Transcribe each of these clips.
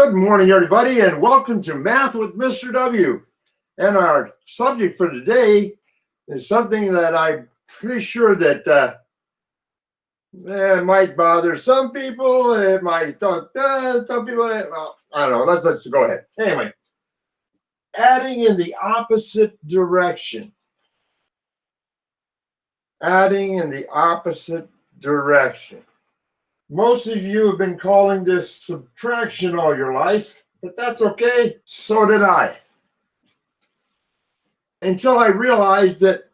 Good morning, everybody, and welcome to Math with Mr. W. And our subject for today is something that I'm pretty sure that it might bother some people. It might some people. Well, I don't know. Let's go ahead. Anyway, adding in the opposite direction. Adding in the opposite direction. Most of you have been calling this subtraction all your life, but that's okay. So did I. Until I realized that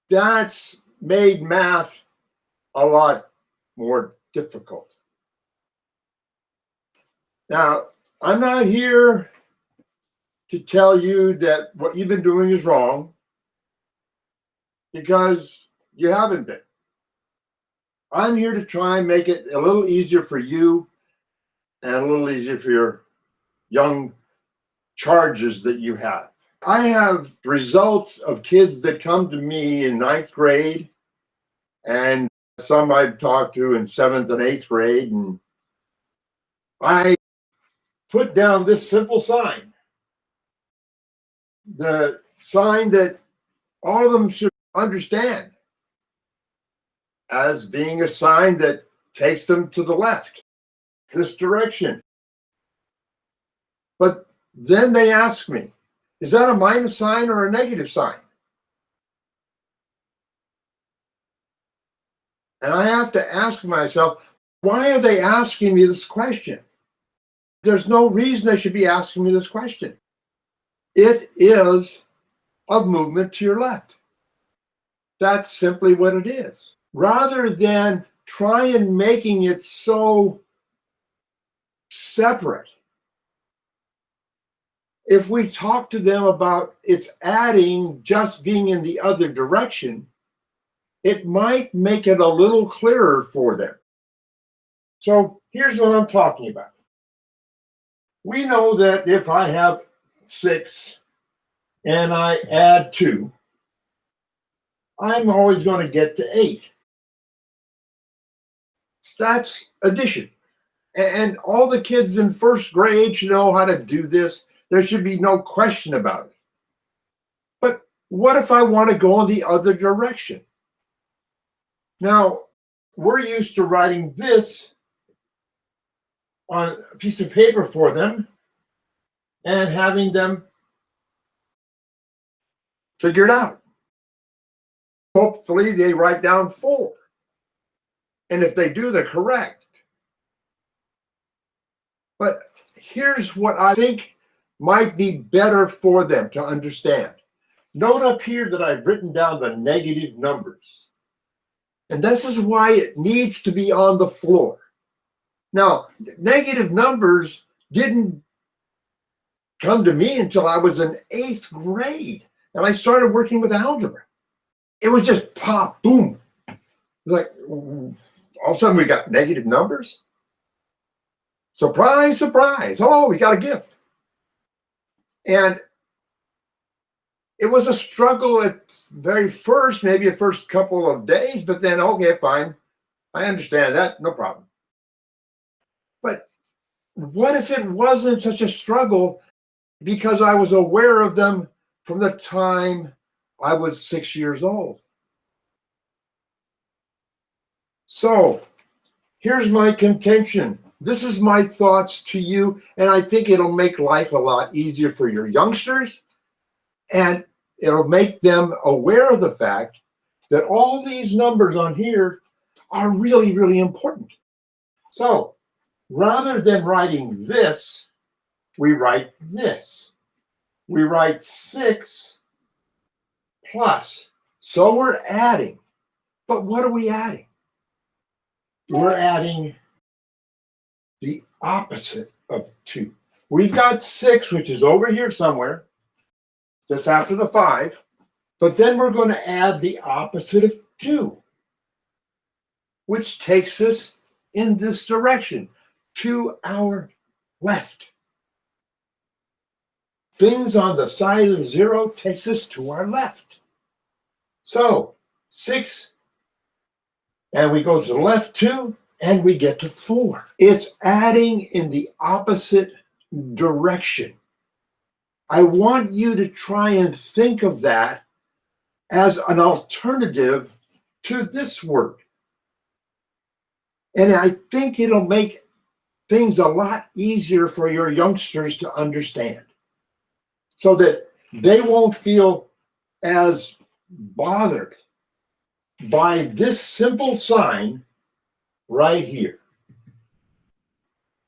that's made math a lot more difficult. Now, I'm not here to tell you that what you've been doing is wrong, because you haven't been. I'm here to try and make it a little easier for you and a little easier for your young charges that you have. I have results of kids that come to me in 9th grade and some I've talked to in 7th and 8th grade, and I put down this simple sign. The sign that all of them should understand as being a sign that takes them to the left, this direction. But then they ask me, is that a minus sign or a negative sign? And I have to ask myself, why are they asking me this question? There's no reason they should be asking me this question. It is a movement to your left. That's simply what it is. Rather than try and making it so separate, if we talk to them about its adding just being in the other direction, it might make it a little clearer for them. So here's what I'm talking about. We know that if I have 6 and I add 2, I'm always going to get to 8. That's addition. And all the kids in 1st grade should know how to do this. There should be no question about it. But what if I want to go in the other direction? Now, we're used to writing this on a piece of paper for them and having them figure it out. Hopefully, they write down 4. And if they do, they're correct. But here's what I think might be better for them to understand. Note up here that I've written down the negative numbers. And this is why it needs to be on the floor. Now, negative numbers didn't come to me until I was in 8th grade. And I started working with algebra. It was just pop, boom. Like, all of a sudden we got negative numbers. Surprise, surprise. Oh, we got a gift. And it was a struggle at very first, maybe the first couple of days, but then, okay, fine. I understand that, no problem. But what if it wasn't such a struggle because I was aware of them from the time I was 6 years old? So here's my contention. This is my thoughts to you, and I think it'll make life a lot easier for your youngsters, and it'll make them aware of the fact that all these numbers on here are really, really important. So rather than writing this, we write this. We write 6 plus. So we're adding. But what are we adding? We're adding the opposite of 2. We've got 6, which is over here somewhere, just after the 5. But then we're going to add the opposite of 2, which takes us in this direction, to our left. Things on the side of 0 takes us to our left. So 6, and we go to the left 2, and we get to 4. It's adding in the opposite direction. I want you to try and think of that as an alternative to this word. And I think it'll make things a lot easier for your youngsters to understand so that they won't feel as bothered by this simple sign right here.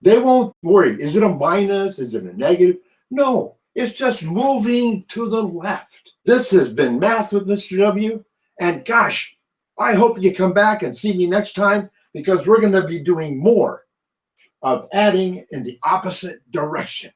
They won't worry. Is it a minus? Is it a negative? No, it's just moving to the left. This has been Math with Mr. W. And gosh, I hope you come back and see me next time because we're going to be doing more of adding in the opposite direction.